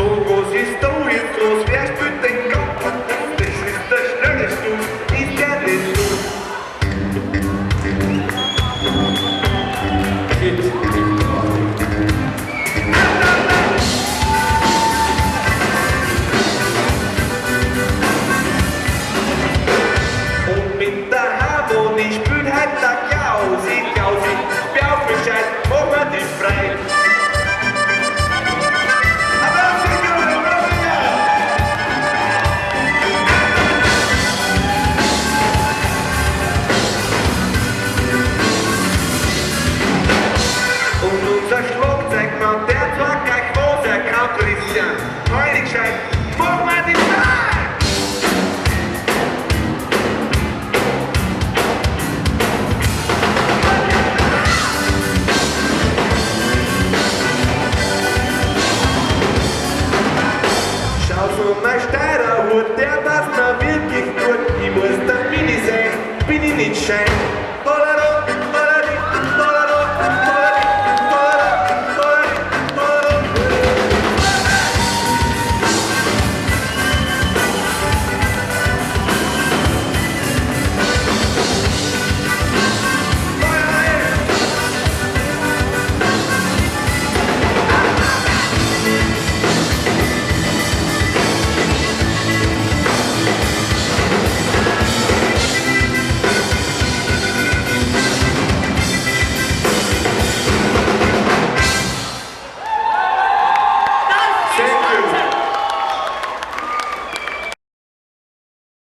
So, was ist da jetzt los? Wer spielt den Gott? Das ist der schnellste, ist der nicht so. Und mit der Harmonie spielt halt der Klausi, Baufischeit, wo man dich frei. Und unser Schlagzeugmann, der zwar gleich was, er kann Christian, Heiligschein,